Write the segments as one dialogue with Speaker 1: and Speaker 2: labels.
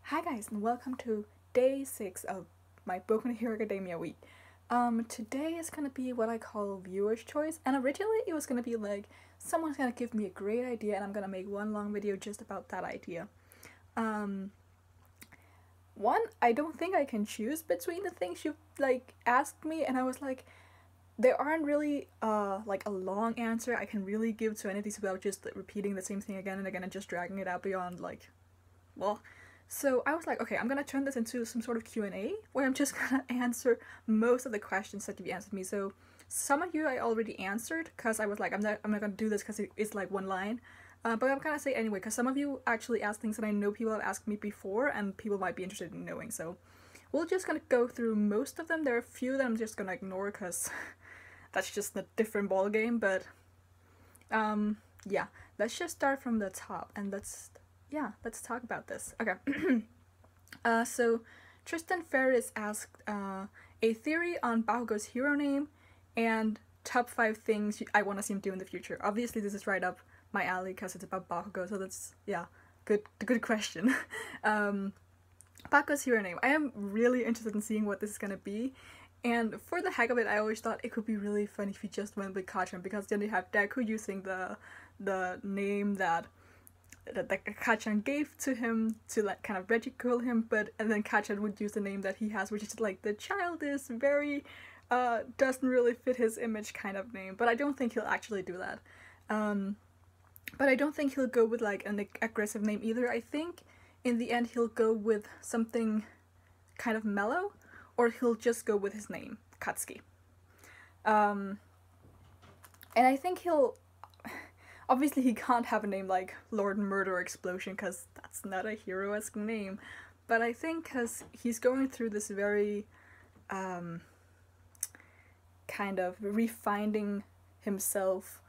Speaker 1: Hi guys, and welcome to day 6 of my Boku no Hero Academia week. Today is gonna be what I call viewer's choice, and originally it was gonna be like someone's gonna give me a great idea and I'm gonna make one long video just about that idea. One, I don't think I can choose between the things you asked me, and I was like, there aren't really like a long answer I can really give to any of these without just repeating the same thing again and again and just dragging it out beyond so I was like, okay, I'm gonna turn this into some sort of Q&A where I'm just gonna answer most of the questions that you answered me. So some of you I already answered because I was like, I'm not gonna do this because it's like one line. But I'm gonna say anyway because some of you actually asked things that I know people have asked me before and people might be interested in knowing. So we're just gonna go through most of them. There are a few that I'm just gonna ignore because that's just a different ball game. But yeah, let's just start from the top and let's talk about this. Okay. So Tristan Ferris asked a theory on Bakugou's hero name and top 5 things I want to see him do in the future. Obviously this is right up my alley because it's about Bakugou, so that's, good question. Bakugou's hero name. I am really interested in seeing what this is gonna be, and for the heck of it I always thought it could be really fun if he just went with Kachan, because then you have Deku using the name that Kachan gave to him to like kind of ridicule him, and then Kachan would use the name that he has, which is like the child is very doesn't really fit his image kind of name. But I don't think he'll actually do that. But I don't think he'll go with like an aggressive name either. I think in the end he'll go with something kind of mellow, or he'll just go with his name, Katsuki. And I think he'll obviously he can't have a name like Lord Murder Explosion because that's not a hero-esque name, but I think because he's going through this very kind of refining himself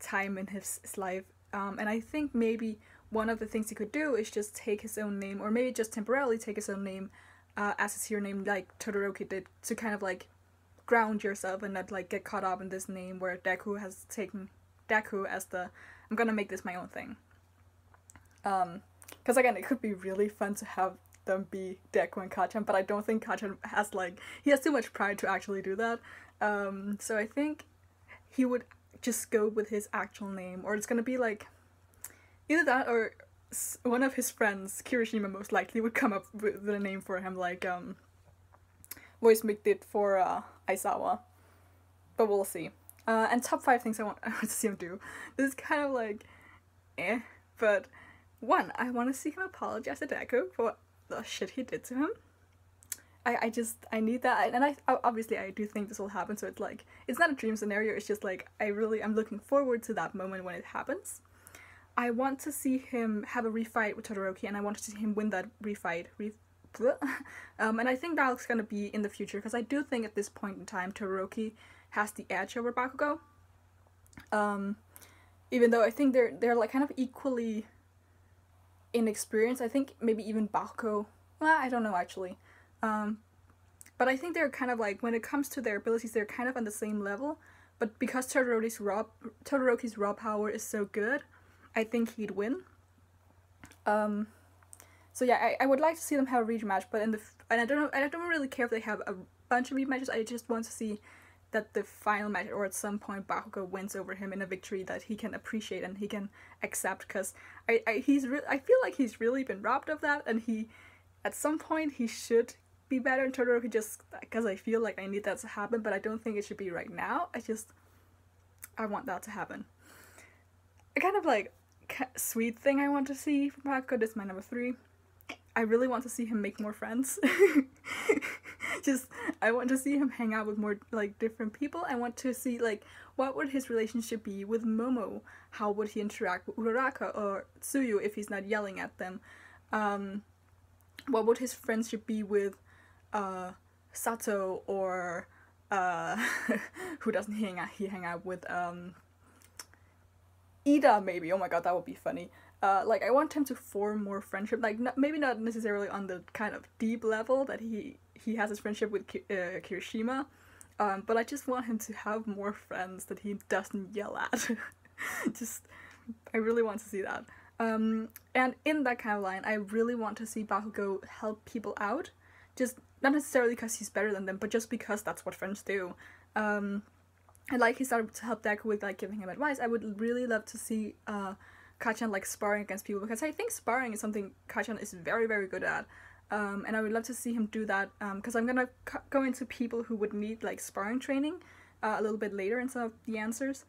Speaker 1: time in his life, and I think maybe one of the things he could do is just take his own name, or maybe just temporarily take his own name as his hero name like Todoroki did, to kind of like ground yourself and not like get caught up in this name where Deku has taken Deku as the I'm gonna make this my own thing. Because again, it could be really fun to have them be Deku and Kachan, but I don't think Kachan has he has too much pride to actually do that. So I think he would just go with his actual name, or it's gonna be like either that or one of his friends, Kirishima most likely, would come up with a name for him, like Voice Mick did for Aizawa. But we'll see. And top 5 things I want to see him do. This is kind of like, but 1, I want to see him apologize to Deku for the shit he did to him. I need that, and I obviously I do think this will happen, so it's like, it's not a dream scenario, it's just like, I'm looking forward to that moment when it happens. I want to see him have a refight with Todoroki, and I want to see him win that refight. And I think that's gonna be in the future, because I do think at this point in time Todoroki has the edge over Bakugou. Even though I think they're like kind of equally inexperienced. I think maybe even Bakugou, I don't know actually. But I think they're kind of like, when it comes to their abilities, they're kind of on the same level. But because Todoroki's raw power is so good, I think he'd win. So yeah, I would like to see them have a rematch, but and I don't really care if they have a bunch of rematches. I just want to see that the final match, or at some point Bakugou wins over him in a victory that he can appreciate and he can accept, because I feel like he's really been robbed of that, and at some point he should be better in Todoroki, just because I feel like I need that to happen, but I don't think it should be right now. I want that to happen. A kind of like sweet thing I want to see from Bakugou is my number 3. I really want to see him make more friends. I want to see him hang out with more like different people. I want to see like, what would his relationship be with Momo? How would he interact with Uraraka or Tsuyu if he's not yelling at them? What would his friendship be with Sato, or who doesn't he hang out with? Ida maybe. Oh my god, that would be funny. Like, I want him to form more friendship, like maybe not necessarily on the kind of deep level that he has his friendship with Kirishima, but I just want him to have more friends that he doesn't yell at. I really want to see that. And in that kind of line, I really want to see Bakugou help people out, just not necessarily because he's better than them, but just because that's what friends do. And like he started to help Deku with like giving him advice. I would really love to see Kachan like sparring against people, because I think sparring is something Kachan is very, very good at. And I would love to see him do that, because I'm gonna go into people who would need like sparring training a little bit later in some of the answers.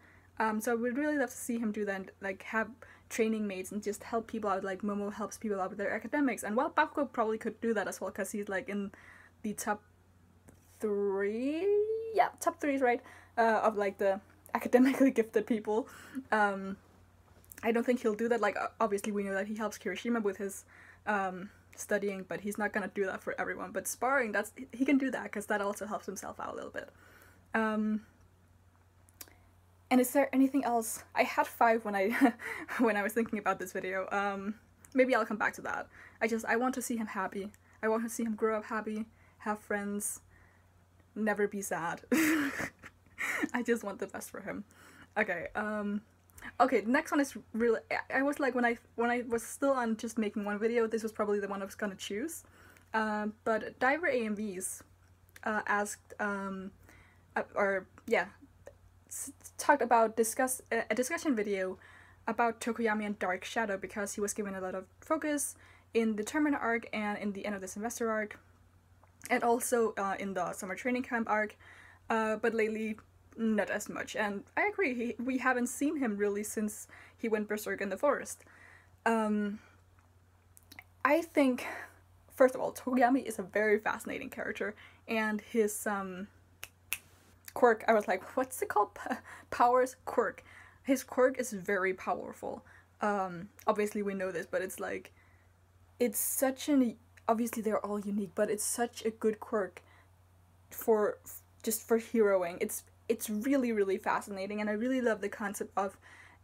Speaker 1: So I would really love to see him do that, and, like, have training mates and just help people out, like Momo helps people out with their academics. And well, Bakugou probably could do that as well, because he's like in the top 3, yeah, top 3 is right, of like the academically gifted people. I don't think he'll do that. Like, obviously we know that he helps Kirishima with his studying, but he's not gonna do that for everyone. But sparring, he can do that, because that also helps himself out a little bit. And is there anything else? I had 5 when I when I was thinking about this video. Maybe I'll come back to that. I want to see him happy. I want to see him grow up happy, have friends, never be sad. I just want the best for him. Okay, okay, the next one is really, I was like, when I was still on just making one video, this was probably the one I was gonna choose. But Diver AMVs asked, talked about a discussion video about Tokoyami and Dark Shadow, because he was given a lot of focus in the Termina arc and in the end of the semester arc, and also in the summer training camp arc, but lately not as much. And I agree, we haven't seen him really since he went berserk in the forest. I think, first of all, Tokoyami is a very fascinating character, and his quirk, I was like, what's it called? Powers? Quirk. His quirk is very powerful. Obviously we know this, but it's like, it's such an, obviously they're all unique, but it's such a good quirk for heroing. It's really, really fascinating, and I really love the concept of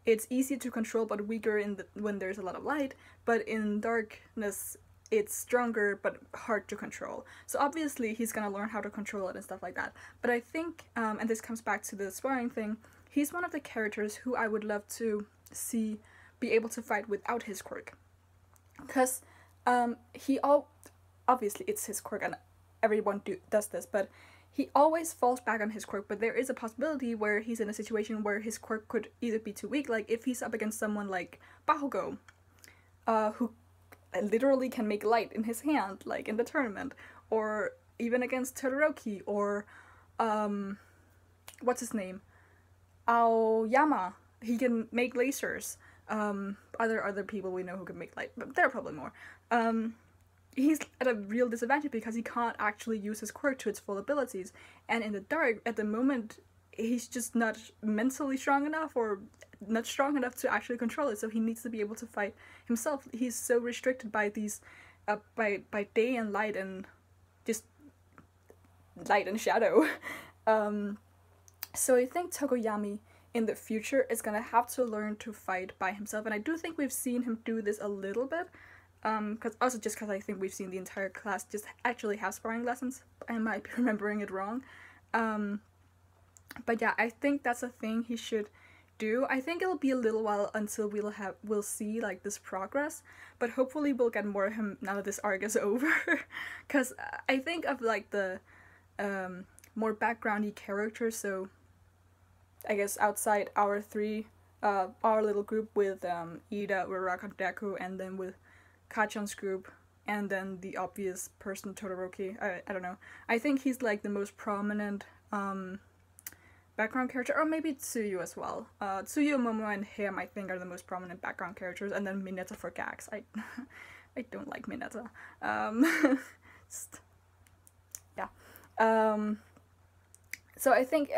Speaker 1: it's easy to control but weaker when there's a lot of light, but in darkness it's stronger but hard to control. So obviously he's gonna learn how to control it and stuff like that. But I think, and this comes back to the sparring thing, he's one of the characters who I would love to see be able to fight without his quirk. Because obviously it's his quirk and everyone does this, but he always falls back on his quirk. But there is a possibility where he's in a situation where his quirk could either be too weak, like if he's up against someone like Bakugou, who literally can make light in his hand, like in the tournament, or even against Todoroki, or what's his name, Aoyama, he can make lasers. Other people we know who can make light, but there are probably more. He's at a real disadvantage because he can't actually use his quirk to its full abilities, and in the dark, at the moment, he's just not mentally strong enough, or not strong enough to actually control it, so he needs to be able to fight himself. He's so restricted by these, by day and light, and just light and shadow. So I think Tokoyami in the future is gonna have to learn to fight by himself, and I do think we've seen him do this a little bit, because I think we've seen the entire class just actually have sparring lessons. I might be remembering it wrong. But yeah, I think that's a thing he should do. I think it'll be a little while until we'll see like this progress, but hopefully we'll get more of him now that this arc is over. Because I think of like the more backgroundy characters, so I guess outside our little group with Ida, Uraraka, and Deku, and then with Kachan's group, and then the obvious person Todoroki. I don't know. I think he's like the most prominent background character, or maybe Tsuyu as well. Tsuyu, Momo, and him I think are the most prominent background characters, and then Mineta for gags. I don't like Mineta. Yeah. So I think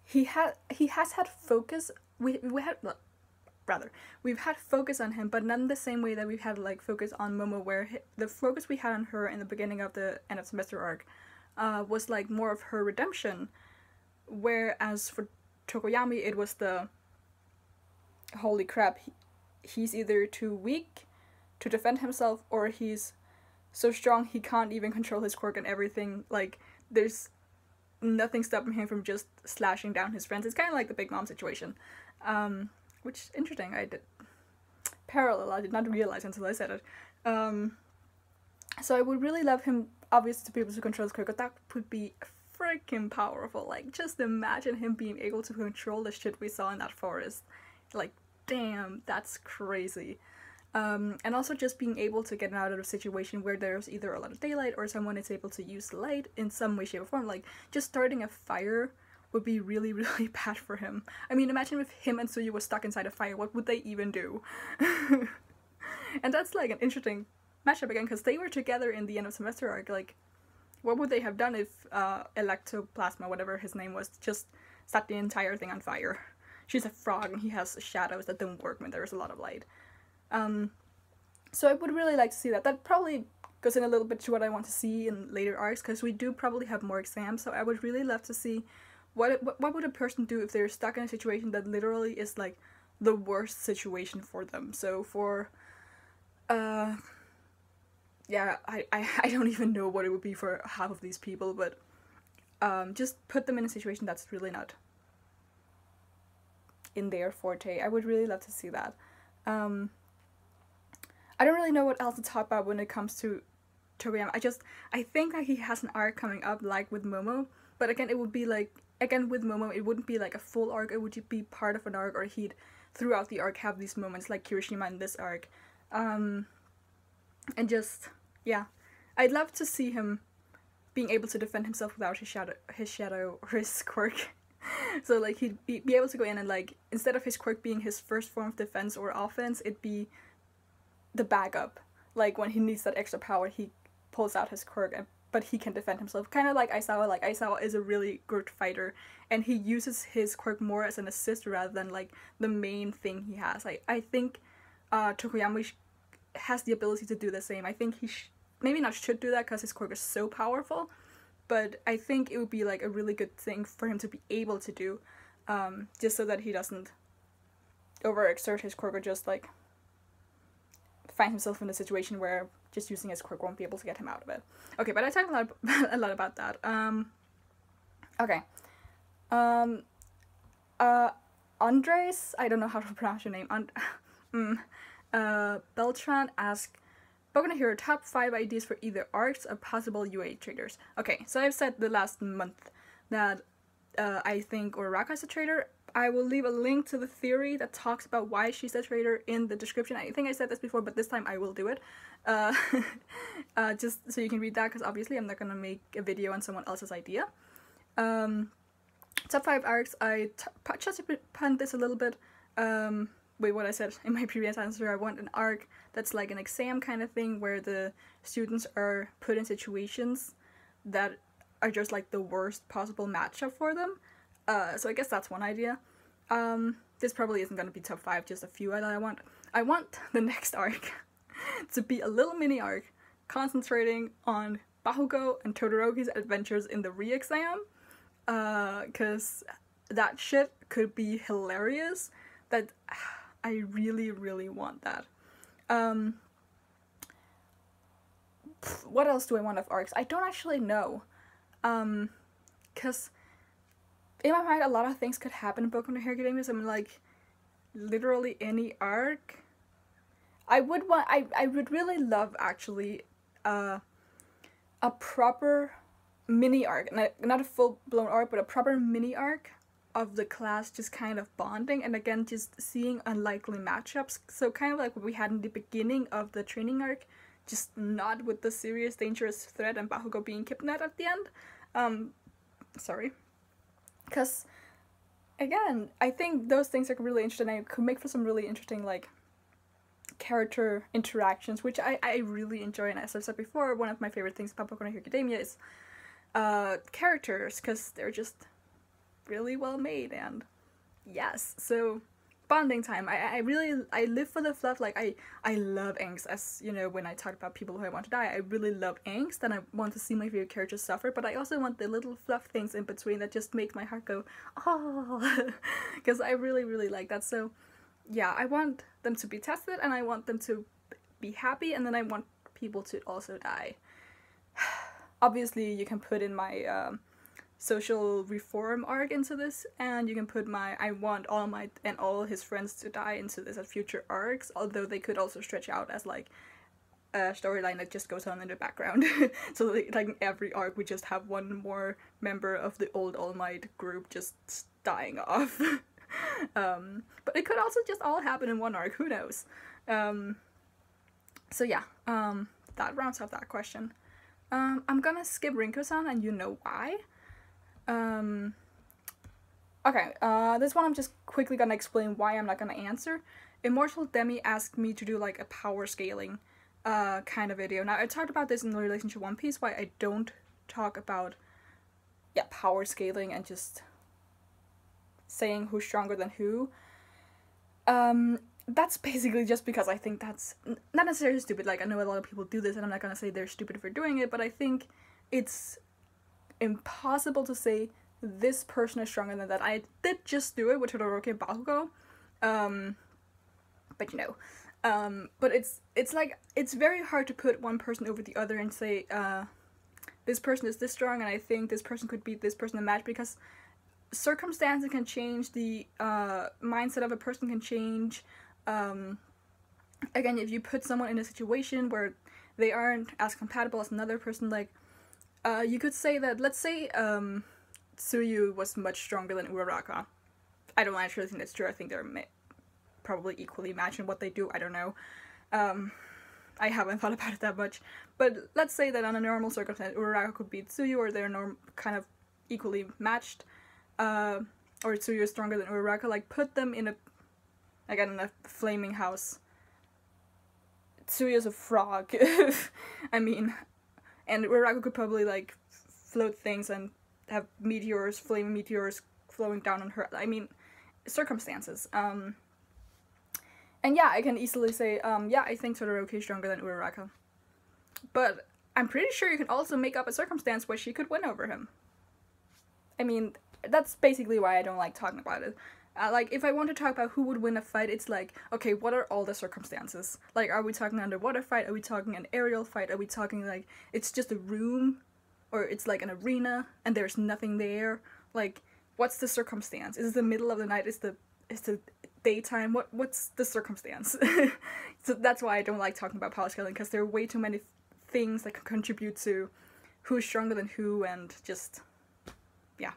Speaker 1: he has had focus. We've had focus on him, but not in the same way that we've had like focus on Momo, where the focus we had on her in the beginning of the end of semester arc was like more of her redemption, whereas for Tokoyami it was the holy crap, he's either too weak to defend himself, or he's so strong he can't even control his quirk, and everything, like, there's nothing stopping him from just slashing down his friends. It's kind of like the Big Mom situation, which is interesting. parallel. I did not realize until I said it. So I would really love him, obviously, to be able to control his quirk. That would be freaking powerful. Like, just imagine him being able to control the shit we saw in that forest. Like, damn, that's crazy. And also just being able to get out of a situation where there's either a lot of daylight or someone is able to use light in some way, shape, or form. Like, just starting a fire would be really, really bad for him. I mean, imagine if him and Suyu were stuck inside a fire, what would they even do? And that's, like, an interesting matchup again, because they were together in the end of semester arc. Like, what would they have done if Electoplasma, whatever his name was, just set the entire thing on fire? She's a frog and he has shadows that don't work when there's a lot of light. So I would really like to see that. That probably goes in a little bit to what I want to see in later arcs, because we do probably have more exams, so I would really love to see what would a person do if they're stuck in a situation that literally is like the worst situation for them. So for yeah, I don't even know what it would be for half of these people, but just put them in a situation that's really not in their forte. I would really love to see that. I don't really know what else to talk about when it comes to Tokoyami. I think that he has an arc coming up, like with Momo, but again, it would be like, again with Momo, it wouldn't be like a full arc, it would be part of an arc, or he'd, throughout the arc, have these moments like Kirishima in this arc. And just, yeah. I'd love to see him being able to defend himself without his shadow or his quirk. So, like, he'd be able to go in and, like, instead of his quirk being his first form of defense or offense, it'd be the backup. Like, when he needs that extra power, he pulls out his quirk, but he can defend himself. Kind of like Aizawa. Like, Aizawa is a really good fighter, and he uses his quirk more as an assist rather than, like, the main thing he has. I think Tokoyami has the ability to do the same. I think he maybe not should do that because his quirk is so powerful, but I think it would be, like, a really good thing for him to be able to do, just so that he doesn't overexert his quirk or just, like, find himself in a situation where just using his quirk won't be able to get him out of it. Okay, but I talked a lot about that. Okay. Andres, I don't know how to pronounce your name. Beltran asked, Boku no Hero top 5 ideas for either arcs or possible UA traders. Okay, so I've said the last month that I think Uraraka is a trader. I will leave a link to the theory that talks about why she's a trader in the description. I think I said this before, but this time I will do it. Just so you can read that, because obviously I'm not going to make a video on someone else's idea. Top 5 arcs, I touched upon this a little bit with what I said in my previous answer. I want an arc that's like an exam kind of thing, where the students are put in situations that are just like the worst possible matchup for them. So I guess that's one idea. This probably isn't going to be top 5, just a few that I want. I want the next arc to be a little mini arc concentrating on Bakugou and Todoroki's adventures in the re-exam, because that shit could be hilarious. That I really, really want that. What else do I want of arcs? I don't actually know. Because in my mind, a lot of things could happen in Boku no Hero Academia. So I'm like, literally any arc. I would really love, actually, a proper mini arc. Not a full-blown arc, but a proper mini arc of the class just kind of bonding, and again, just seeing unlikely matchups. So kind of like what we had in the beginning of the training arc, just not with the serious, dangerous threat and Bakugou being kidnapped at the end. Sorry. Because, again, I think those things are really interesting. I could make for some really interesting, like, character interactions, which I really enjoy. And as I've said before, one of my favorite things about Boku no Hero Academia is characters, because they're just really well made. And yes, so bonding time. I live for the fluff. Like, I love angst, as you know, when I talk about people who I want to die. I really love angst, and I want to see my favorite characters suffer, but I also want the little fluff things in between that just make my heart go, oh, because I really, really like that. So yeah, I want them to be tested, and I want them to be happy, and then I want people to also die. Obviously, you can put in my social reform arc into this, and you can put my I want All Might and all his friends to die into this as future arcs, although they could also stretch out as like a storyline that just goes on in the background. So like in every arc we just have one more member of the old All Might group just dying off. But it could also just all happen in one arc, who knows. So yeah, that rounds off that question. I'm gonna skip Rinko-san, and you know why. Okay, this one I'm just quickly gonna explain why I'm not gonna answer. Immortal Demi asked me to do like a power scaling kind of video. Now, I talked about this in relation to One Piece, why I don't talk about, yeah, power scaling and just saying who's stronger than who. That's basically just because I think that's not necessarily stupid. Like, I know a lot of people do this, and I'm not gonna say they're stupid for doing it, but I think it's impossible to say this person is stronger than that. I did just do it with Todoroki and Bakugou, but you know. But it's like, it's very hard to put one person over the other and say, this person is this strong and I think this person could beat this person in a match, because circumstances can change, the mindset of a person can change. Again, if you put someone in a situation where they aren't as compatible as another person, like, you could say that, let's say, Tsuyu was much stronger than Uraraka. I don't actually think that's true. I think they're probably equally matched in what they do. I don't know. I haven't thought about it that much. But let's say that on a normal circumstance, Uraraka could beat Tsuyu, or they're kind of equally matched. Or Tsuyu is stronger than Uraraka. Like, put them in a, again, in a flaming house. Tsuyu is a frog. I mean, and Uraraka could probably, like, float things and have meteors, flaming meteors flowing down on her. I mean, circumstances. And yeah, I can easily say, yeah, I think Todoroki is stronger than Uraraka. But I'm pretty sure you can also make up a circumstance where she could win over him. I mean, that's basically why I don't like talking about it. Like, if I want to talk about who would win a fight, it's like, okay, what are all the circumstances? Like, are we talking an underwater fight? Are we talking an aerial fight? Are we talking, like, it's just a room? Or it's like an arena and there's nothing there? Like, what's the circumstance? Is it the middle of the night? Is the daytime? What's the circumstance? So that's why I don't like talking about power scaling, because there are way too many things that can contribute to who's stronger than who, and just, yeah.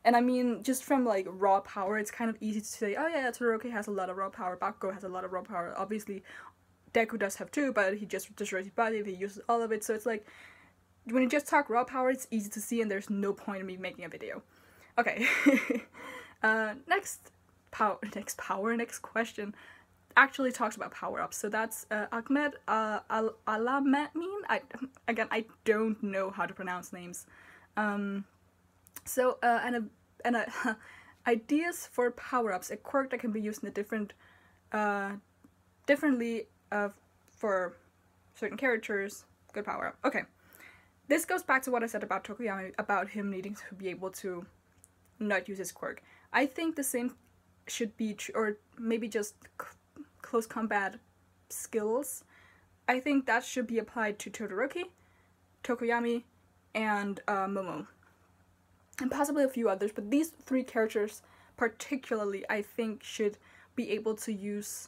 Speaker 1: And I mean, just from like raw power, it's kind of easy to say, oh yeah, Todoroki has a lot of raw power, Bakugou has a lot of raw power. Obviously, Deku does have too, but he just destroys his body if he uses all of it. So it's like, when you just talk raw power, it's easy to see, and there's no point in me making a video. Okay. Next question actually talks about power-ups. So that's Ahmed Alamein. I don't know how to pronounce names. Ideas for power-ups, a quirk that can be used in a differently for certain characters. Good power-up. Okay. This goes back to what I said about Tokoyami, about him needing to be able to not use his quirk. I think the same should be or maybe just close combat skills. I think that should be applied to Todoroki, Tokoyami, and Momo. And possibly a few others, but these three characters particularly, I think, should be able to use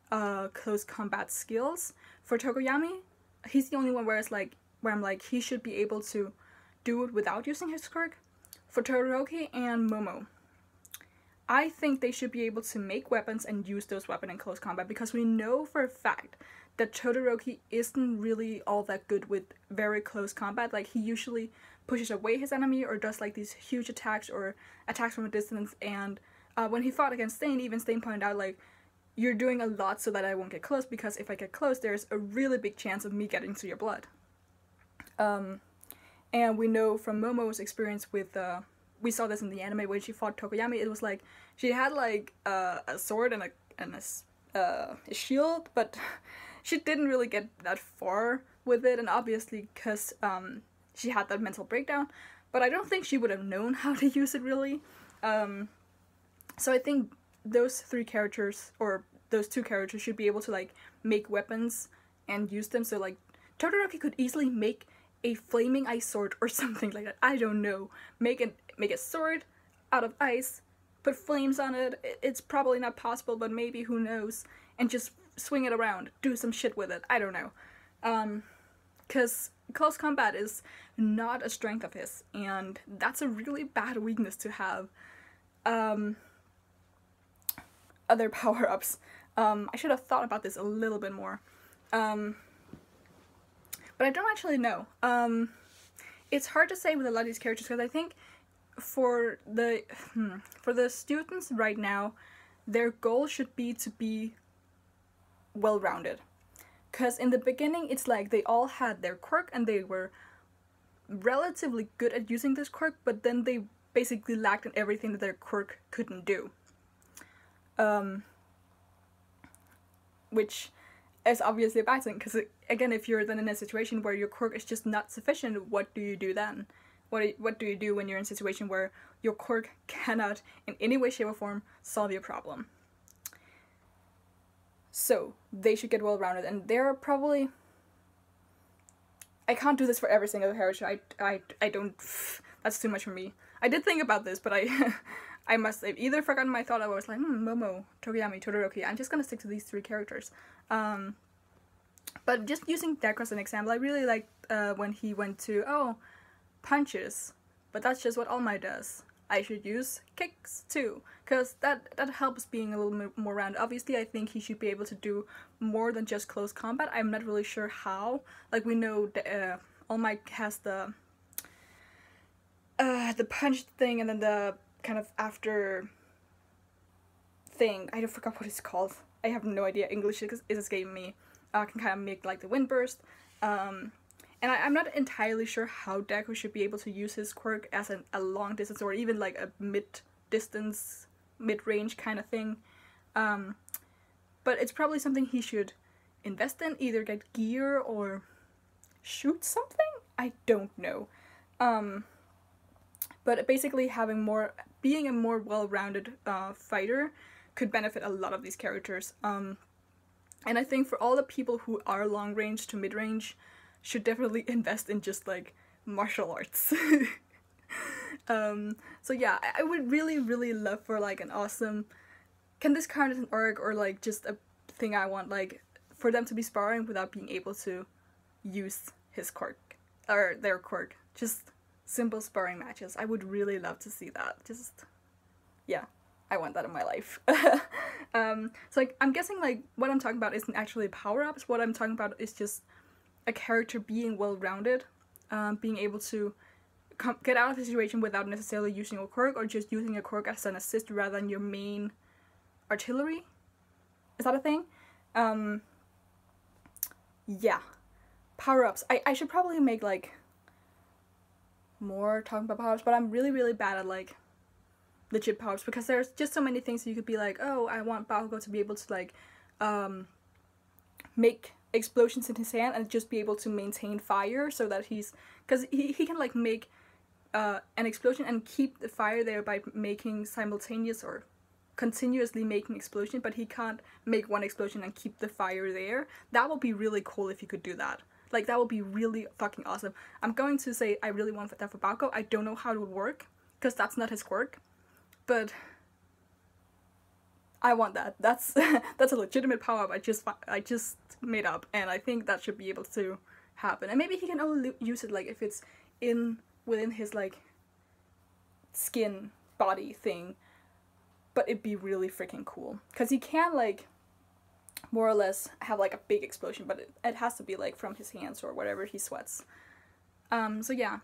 Speaker 1: close combat skills. For Tokoyami, he's the only one where I'm like, he should be able to do it without using his quirk. For Todoroki and Momo, I think they should be able to make weapons and use those weapons in close combat, because we know for a fact that Todoroki isn't really all that good with very close combat. Like, he usually pushes away his enemy or does like these huge attacks or attacks from a distance, and when he fought against Stain, even Stain pointed out, like, you're doing a lot so that I won't get close, because if I get close, there's a really big chance of me getting to your blood. And we know from Momo's experience with, we saw this in the anime when she fought Tokoyami, it was like, she had like a sword and a shield, but she didn't really get that far with it, and obviously because she had that mental breakdown, but I don't think she would have known how to use it really. So I think those three characters, or those two characters, should be able to like make weapons and use them. So like, Todoroki could easily make a flaming ice sword or something like that. I don't know. Make a sword out of ice, put flames on it. It's probably not possible, but maybe, who knows? And just swing it around, do some shit with it. I don't know. Because close combat is not a strength of his, and that's a really bad weakness to have. Other power-ups. I should have thought about this a little bit more. But I don't actually know. It's hard to say with a lot of these characters, because I think for the students right now, their goal should be to be well-rounded. Because in the beginning, it's like they all had their quirk and they were relatively good at using this quirk, but then they basically lacked in everything that their quirk couldn't do. Which is obviously a bad thing, because again, if you're then in a situation where your quirk is just not sufficient, what do you do then? What do you do when you're in a situation where your quirk cannot in any way, shape, or form solve your problem? So they should get well-rounded, and they're probably... I can't do this for every single character. I don't... That's too much for me. I did think about this, but I must have either forgotten my thought. I was like, Momo, Tokoyami, Todoroki. I'm just gonna stick to these 3 characters. But just using Deku as an example, I really liked when he went to, punches. But that's just what All Might does. I should use kicks too, because that helps being a little bit more rounded. Obviously, I think he should be able to do more than just close combat. I'm not really sure how. Like, we know All Might has the punch thing, and then the kind of after thing. I forgot what it's called. I have no idea. English is escaping me. Can kind of make like the wind burst. And I'm not entirely sure how Deku should be able to use his quirk as a long distance, or even like a mid-distance, mid-range kind of thing. But it's probably something he should invest in, either get gear or shoot something? I don't know. But basically being a more well-rounded fighter could benefit a lot of these characters. And I think for all the people who are long-range to mid-range, should definitely invest in just like martial arts. So yeah, I would really, really love for like an awesome, can this count as an arc or like just a thing I want, like for them to be sparring without being able to use his quirk or their quirk, just simple sparring matches. I would really love to see that. Just, yeah, I want that in my life. So like, I'm guessing like what I'm talking about isn't actually power-ups. What I'm talking about is just a character being well-rounded, being able to get out of the situation without necessarily using a quirk, or just using a quirk as an assist rather than your main artillery. Is that a thing? Yeah. Power-ups. I should probably make like more talking about power-ups, but I'm really, really bad at like legit power-ups, because there's just so many things you could be like, oh, I want Bakugou to be able to like make explosions in his hand and just be able to maintain fire, so that because he can like make an explosion and keep the fire there by making simultaneous or continuously making explosion, but he can't make one explosion and keep the fire there. That would be really cool if he could do that. Like, that would be really fucking awesome. I'm going to say I really want that for Bakugou. I don't know how it would work, because that's not his quirk, but I want that. That's a legitimate power-up I just made up, and I think that should be able to happen. And maybe he can only use it like if it's within his like skin body thing, but it'd be really freaking cool, because he can like more or less have like a big explosion, but it has to be like from his hands or whatever he sweats. So yeah,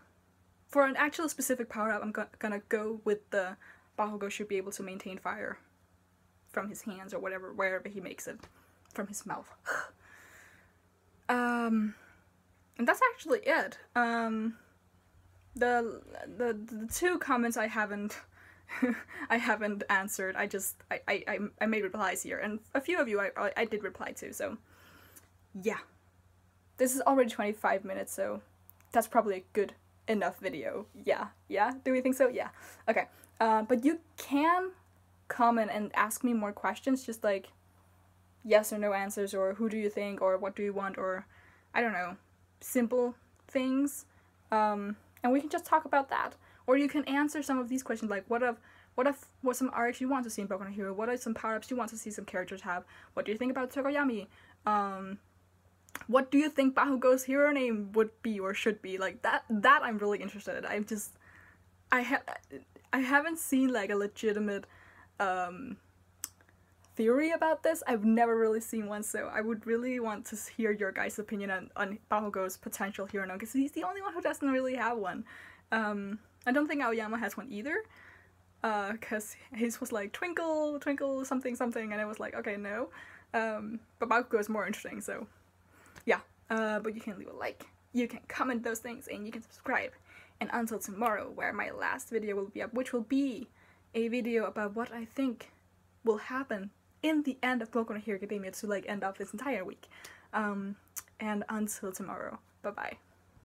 Speaker 1: for an actual specific power-up, I'm gonna go with the Bakugou should be able to maintain fire from his hands or whatever, wherever he makes it, from his mouth. And that's actually it. The 2 comments I haven't I haven't answered. I made replies here, and a few of you I did reply to. So yeah, this is already 25 minutes, so that's probably a good enough video. Yeah, do we think so? Yeah. Okay. But you can comment and ask me more questions, just like yes or no answers, or who do you think, or what do you want, or I don't know, simple things. And we can just talk about that. Or you can answer some of these questions, like what some arcs you want to see in Boku no Hero? What are some power-ups you want to see some characters have? What do you think about Tokoyami? What do you think Bakugou's hero name would be or should be? Like that I'm really interested in. I haven't seen like a legitimate theory about this. I've never really seen one, so I would really want to hear your guys' opinion on Bakugou's potential hero name, because he's the only one who doesn't really have one. I don't think Aoyama has one either, because his was like twinkle, twinkle, something, something, and I was like, okay, no. But Bakugou is more interesting, so yeah. But you can leave a like, you can comment those things, and you can subscribe. And until tomorrow, where my last video will be up, which will be a video about what I think will happen in the end of Boku no Hero Academia to like end off this entire week. And until tomorrow, bye bye.